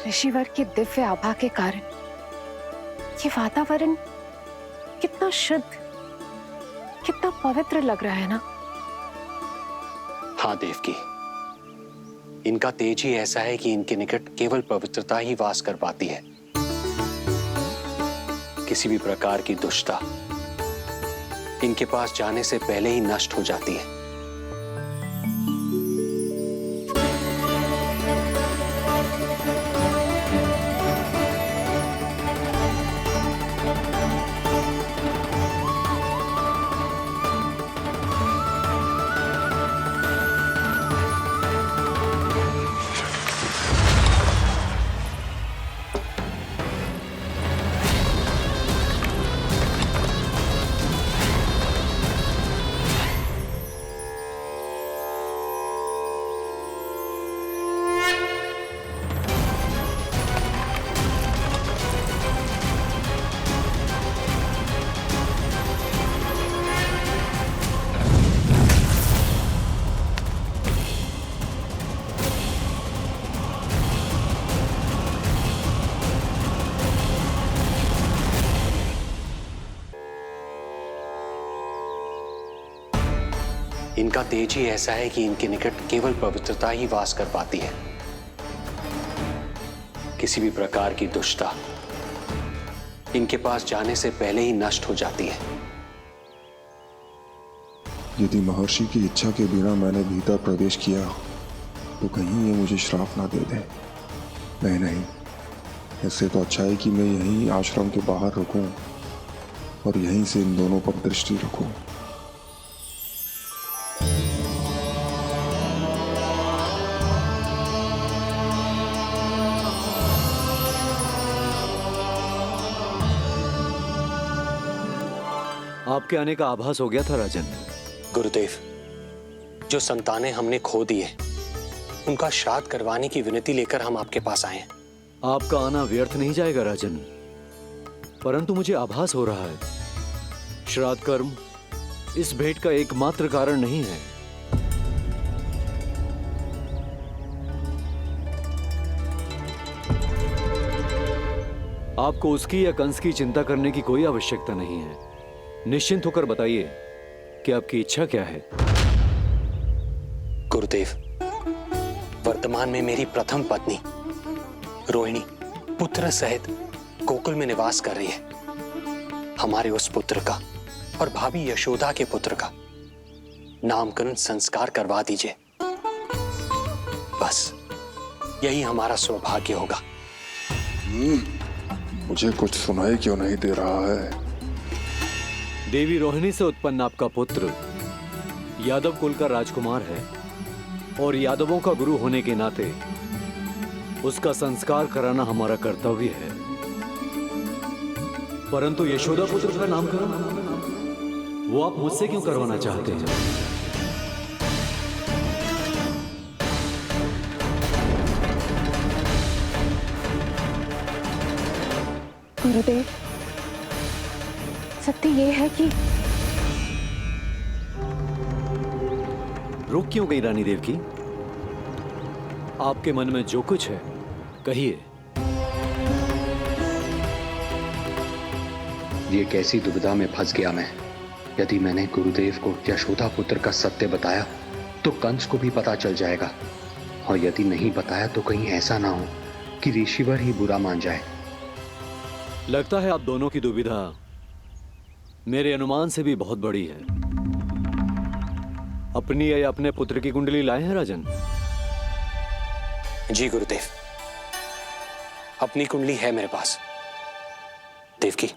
ऋषिवर की दिव्य आभा के कारण ये वातावरण कितना शुद्ध, कितना पवित्र लग रहा है ना। हाँ देवकी, इनका तेज ही ऐसा है कि इनके निकट केवल पवित्रता ही वास कर पाती है। किसी भी प्रकार की दुष्टता इनके पास जाने से पहले ही नष्ट हो जाती है। इनका तेज ही ऐसा है कि इनके निकट केवल पवित्रता ही वास कर पाती है। किसी भी प्रकार की दुष्टता इनके पास जाने से पहले ही नष्ट हो जाती है। यदि महर्षि की इच्छा के बिना मैंने भीतर प्रवेश किया तो कहीं ये मुझे श्राप ना दे दे। नहीं, इससे तो अच्छा है कि मैं यहीं आश्रम के बाहर रुकूं और यहीं से इन दोनों पर दृष्टि रखूं। आपके आने का आभास हो गया था राजन। गुरुदेव, जो संतानें हमने खो दी है उनका श्राद्ध करवाने की विनती लेकर हम आपके पास आए हैं। आपका आना व्यर्थ नहीं जाएगा राजन, परंतु मुझे आभास हो रहा है श्राद्ध कर्म इस भेंट का एकमात्र कारण नहीं है। आपको उसकी या कंस की चिंता करने की कोई आवश्यकता नहीं है। निश्चिंत होकर बताइए कि आपकी इच्छा क्या है। गुरुदेव, वर्तमान में मेरी प्रथम पत्नी रोहिणी पुत्र सहित गोकुल में निवास कर रही है। हमारे उस पुत्र का और भाभी यशोदा के पुत्र का नामकरण संस्कार करवा दीजिए। बस यही हमारा सौभाग्य होगा। मुझे कुछ सुनाई क्यों नहीं दे रहा है? देवी रोहिणी से उत्पन्न आपका पुत्र यादव कुल का राजकुमार है और यादवों का गुरु होने के नाते उसका संस्कार कराना हमारा कर्तव्य है। परंतु यशोदा पुत्र का नामकरण वो आप मुझसे क्यों करवाना चाहते हैं? गुरुदेव, सत्य ये है कि रुक क्यों गई रानी देवकी? आपके मन में जो कुछ है कहिए। ये कैसी दुविधा में फंस गया मैं। यदि मैंने गुरुदेव को यशोदा पुत्र का सत्य बताया तो कंस को भी पता चल जाएगा, और यदि नहीं बताया तो कहीं ऐसा ना हो कि ऋषिवर ही बुरा मान जाए। लगता है आप दोनों की दुविधा मेरे अनुमान से भी बहुत बड़ी है। अपनी या अपने पुत्र की कुंडली लाए हैं राजन? जी गुरुदेव, अपनी कुंडली है मेरे पास। देवकी,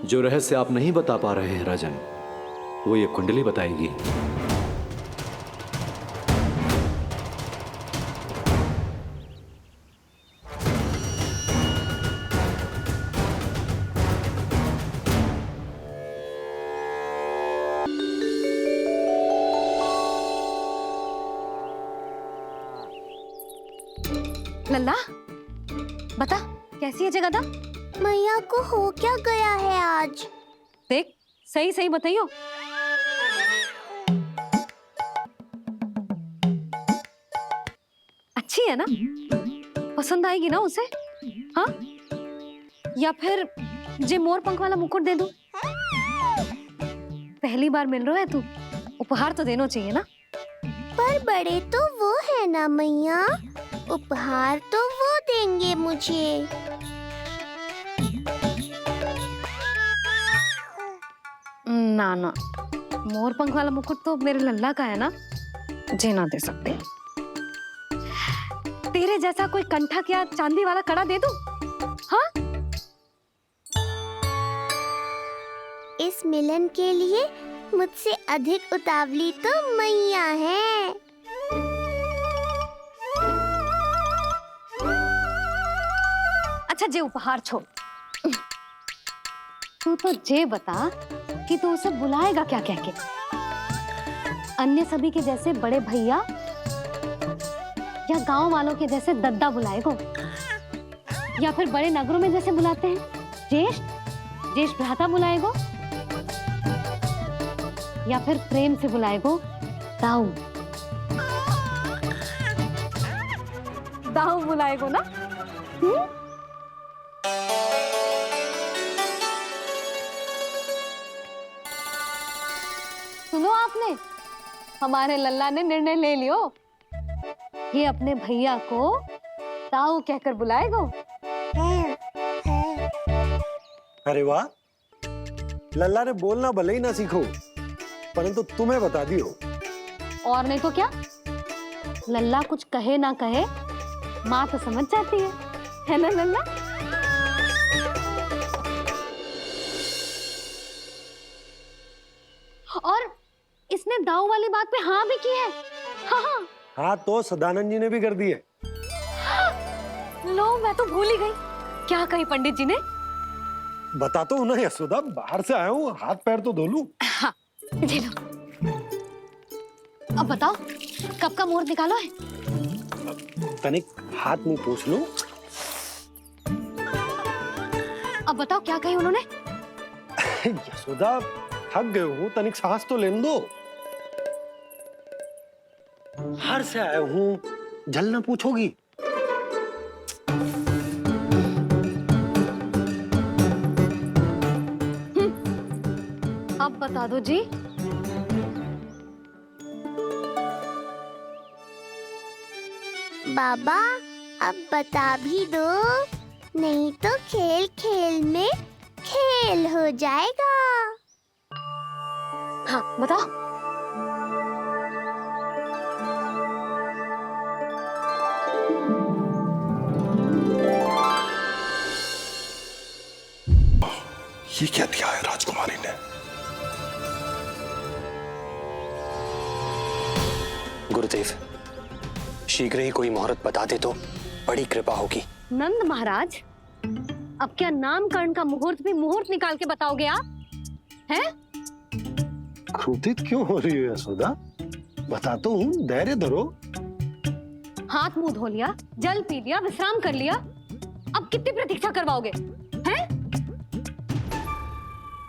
जो रहस्य आप नहीं बता पा रहे हैं राजन, वो ये कुंडली बताएगी। लल्ला, बता कैसी है जगदा? मैया को हो क्या गया है आज? देख सही सही बताइयो। अच्छी है ना? पसंद आएगी ना उसे? हाँ? या फिर जे मोर पंख वाला मुकुट दे दूं? पहली बार मिल रहा है तू, उपहार तो देना चाहिए ना? पर बड़े तो वो है ना मैया, उपहार तो वो देंगे मुझे। ना ना, मोर पंख वाला मुकुट तो मेरे लल्ला का है ना, जे ना दे सकते। तेरे जैसा कोई कंठक या चांदी वाला कड़ा दे दूं? हाँ? इस मिलन के लिए मुझसे अधिक उतावली तो मैया है। अच्छा जे उपहार छोड़, तू तो जे बता कि तू उसे बुलाएगा क्या कह के? अन्य सभी के जैसे बड़े भैया या गांव वालों के जैसे दद्दा बुलाएगो, या फिर बड़े नगरों में जैसे बुलाते हैं ज्येष्ठ ज्येष्ठ भ्राता बुलाएगो, या फिर प्रेम से बुलाएगो दाऊ दाऊ बुलाएगो ना? सुनो आपने, हमारे लल्ला ने निर्णय ले लियो, ये अपने भैया को ताऊ कहकर बुलाएगो। अरे वाह, लल्ला ने बोलना भले ही ना सीखो, परंतु तुम्हें बता दियो। और नहीं तो क्या, लल्ला कुछ कहे ना कहे माँ तो समझ जाती है ना लल्ला? और इसने दाऊ वाली बात पे हाँ भी की है। हाँ हाँ तो सदानंद जी ने भी कर दी है। लो मैं तो भूल ही गई, क्या कही पंडित जी ने? बता तो ना यशोदा, बाहर से आया हूँ, हाथ पैर तो धो लूं। हाँ ले लो। अब बताओ कब का मुहूर्त निकालो है? तनिक हाथ मुंह पूछ लूं। अब बताओ क्या कही उन्होंने? यशोदा थक गए हूँ, तनिक सांस तो लेने दो। बाहर से आया हूँ, जल ना पूछोगी? अब बता दो जी। बाबा अब बता भी दो, नहीं तो खेल खेल में खेल हो जाएगा। हाँ बताओ। ये क्या दिया है राजकुमारी ने? गुरुदेव, शीघ्र ही कोई मुहूर्त बता दे तो बड़ी कृपा होगी। नंद महाराज, अब क्या नामकरण का मुहूर्त भी मुहूर्त निकाल के बताओगे आप? हैं? क्रोधित क्यों हो रही हो यशोदा? बताता हूँ, धैर्य धरो। हाथ मुंह धो लिया, जल पी लिया, विश्राम कर लिया, अब कितनी प्रतीक्षा करवाओगे? हैं?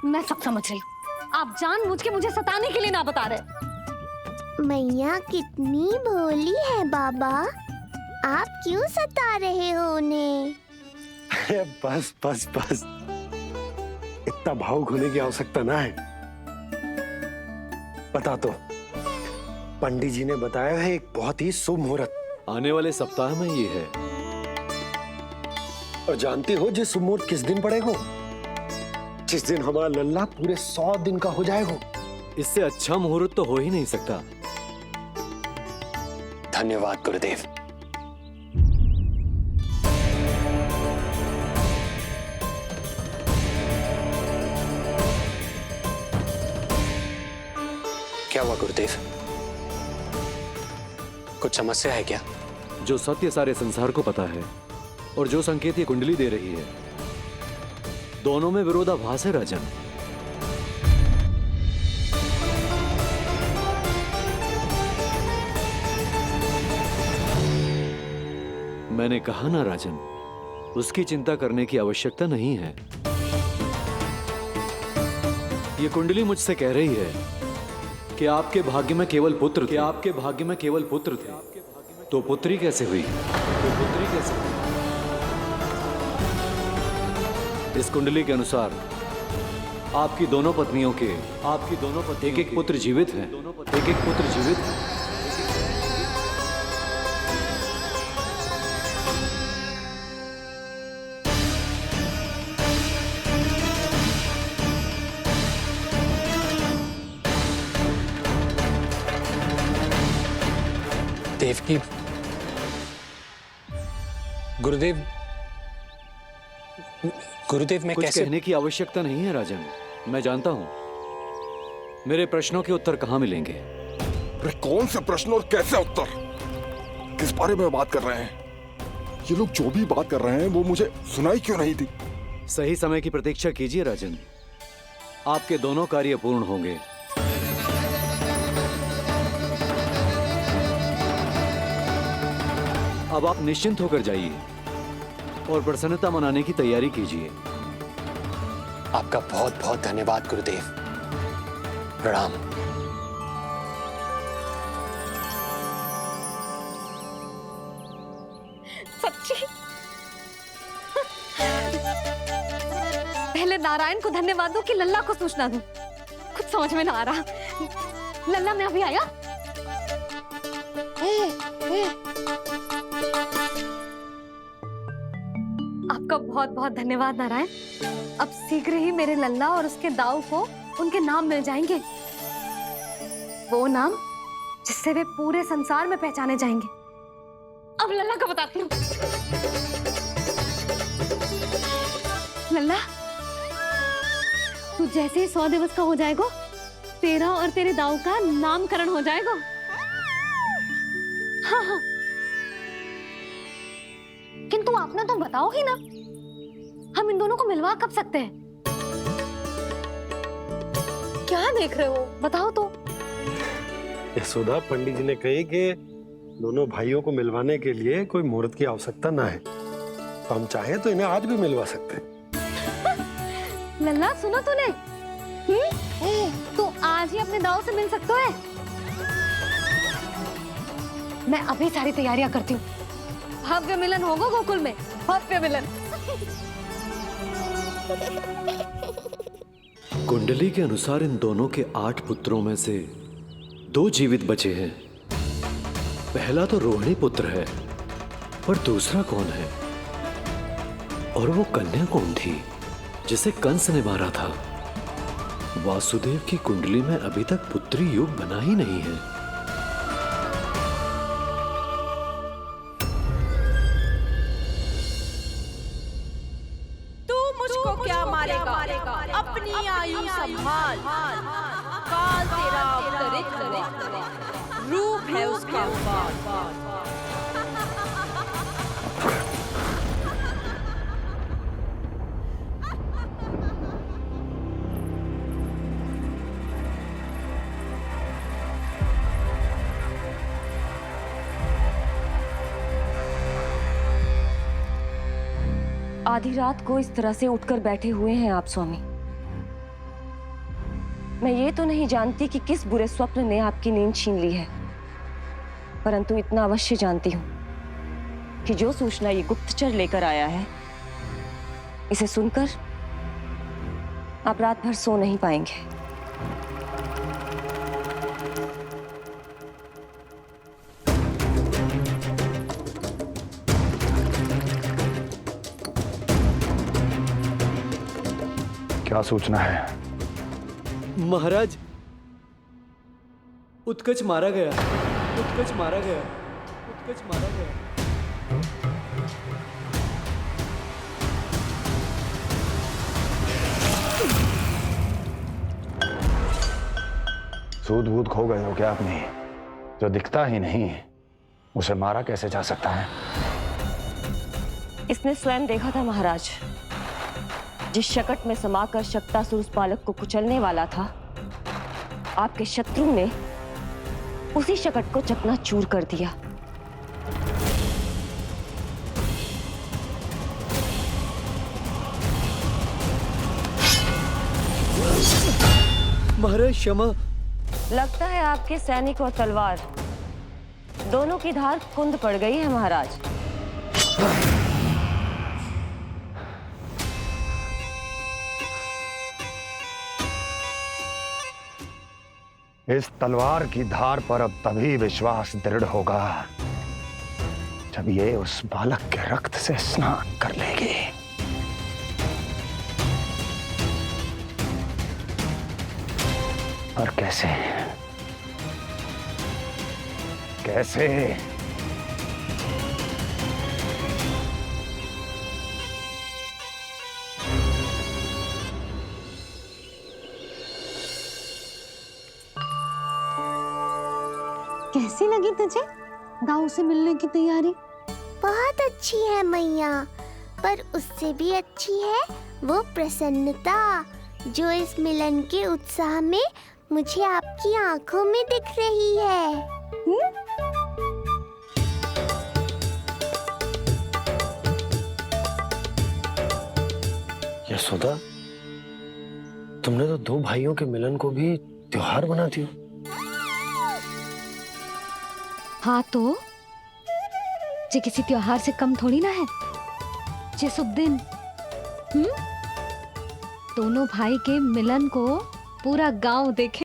मैं सब समझ रही हूँ, आप जानबूझ के मुझे सताने के लिए ना बता रहे। मैया कितनी भोली है बाबा, आप क्यों सता रहे हो उन्हें? बस बस बस, इतना भावुक होने की आवश्यकता ना है। बता तो, पंडित जी ने बताया है एक बहुत ही शुभ मुहूर्त आने वाले सप्ताह में ये है। और जानते हो जिस शुभ मुहूर्त किस दिन पड़ेगा? जिस दिन हमारा लल्ला पूरे 100 दिन का हो जाएगा। इससे अच्छा मुहूर्त तो हो ही नहीं सकता। धन्यवाद गुरुदेव। क्या हुआ गुरुदेव? कुछ समस्या है क्या? जो सत्य सारे संसार को पता है और जो संकेत ये कुंडली दे रही है, दोनों में विरोधाभास है राजन। मैंने कहा ना राजन, उसकी चिंता करने की आवश्यकता नहीं है। ये कुंडली मुझसे कह रही है कि आपके भाग्य में केवल पुत्र थे। आपके भाग्य में केवल पुत्र थे, तो पुत्री कैसे हुई? इस कुंडली के अनुसार आपकी दोनों पत्नियों के एक पुत्र जीवित हैं। देवकी, गुरुदेव मैं कुछ कैसे? कहने की आवश्यकता नहीं है राजन, मैं जानता हूं मेरे प्रश्नों के उत्तर कहां मिलेंगे। अरे कौन से प्रश्न और कैसे उत्तर? किस बारे में बात कर रहे हैं? ये लोग जो भी बात कर रहे हैं वो मुझे सुनाई क्यों नहीं दी? सही समय की प्रतीक्षा कीजिए राजन, आपके दोनों कार्य पूर्ण होंगे। अब आप निश्चिंत होकर जाइए और प्रसन्नता मनाने की तैयारी कीजिए। आपका बहुत बहुत धन्यवाद गुरुदेव। प्रणाम। सच्ची? पहले नारायण को धन्यवाद दूं कि लल्ला को सूचना दूं? कुछ समझ में ना आ रहा। लल्ला मैं अभी आया। आपका बहुत बहुत धन्यवाद नारायण। अब शीघ्र ही मेरे लल्ला और उसके दाऊ को उनके नाम मिल जाएंगे, वो नाम जिससे वे पूरे संसार में पहचाने जाएंगे। अब लल्ला का बताती हूँ। लल्ला, तू जैसे ही 100 दिवस का हो जाएगा, तेरा और तेरे दाऊ का नामकरण हो जाएगा। हाँ हाँ, किंतु आपने तो बताओ ही ना, हम इन दोनों को मिलवा कब सकते हैं? क्या देख रहे हो, बताओ तो। यशोदा, पंडित जी ने कही कि दोनों भाइयों को मिलवाने के लिए कोई मुहूर्त की आवश्यकता ना है, तो हम चाहे तो इन्हें आज भी मिलवा सकते हैं। लल्ला सुनो तूने, तू आज ही अपने दाऊ से मिल सकते है। मैं अभी सारी तैयारियां करती हूँ। भव्य मिलन होगा गोकुल में, भव्य मिलन। कुंडली के अनुसार इन दोनों के 8 पुत्रों में से 2 जीवित बचे हैं। पहला तो रोहिणी पुत्र है, पर दूसरा कौन है? और वो कन्या कौन थी जिसे कंस ने मारा था? वासुदेव की कुंडली में अभी तक पुत्री योग बना ही नहीं है। तू मुझको क्या मारेगा? अपनी आयु संभाल, काल तेरा अवतरित करे, रूप है उसका बाल। आधी रात को इस तरह से उठकर बैठे हुए हैं आप स्वामी। मैं ये तो नहीं जानती कि किस बुरे स्वप्न ने आपकी नींद छीन ली है, परंतु इतना अवश्य जानती हूँ कि जो सूचना ये गुप्तचर लेकर आया है, इसे सुनकर आप रात भर सो नहीं पाएंगे। क्या सूचना है? महाराज, उत्कच मारा गया। उत्कच मारा गया। उत्कच मारा गया। सूद वूद खो गए हो क्या अपनी? जो दिखता ही नहीं उसे मारा कैसे जा सकता है? इसने स्वयं देखा था महाराज। जिस शकट में समाकर शक्तासुर उस बालक को कुचलने वाला था, आपके शत्रु ने उसी शकट को चकनाचूर कर दिया। महाराज क्षमा। लगता है आपके सैनिक और तलवार दोनों की धार कुंद पड़ गई है महाराज। इस तलवार की धार पर अब तभी विश्वास दृढ़ होगा जब ये उस बालक के रक्त से स्नान कर लेगी। और कैसे कैसे? कैसी लगी तुझे दाऊ से मिलने की तैयारी? बहुत अच्छी है मैया, पर उससे भी अच्छी है वो प्रसन्नता जो इस मिलन के उत्साह में मुझे आपकी आंखों में दिख रही है। यशोदा, तुमने तो दो भाइयों के मिलन को भी त्योहार बना दिया। हाँ तो जे किसी त्योहार से कम थोड़ी ना है। जे शुभ दिन दोनों भाई के मिलन को पूरा गांव देखे।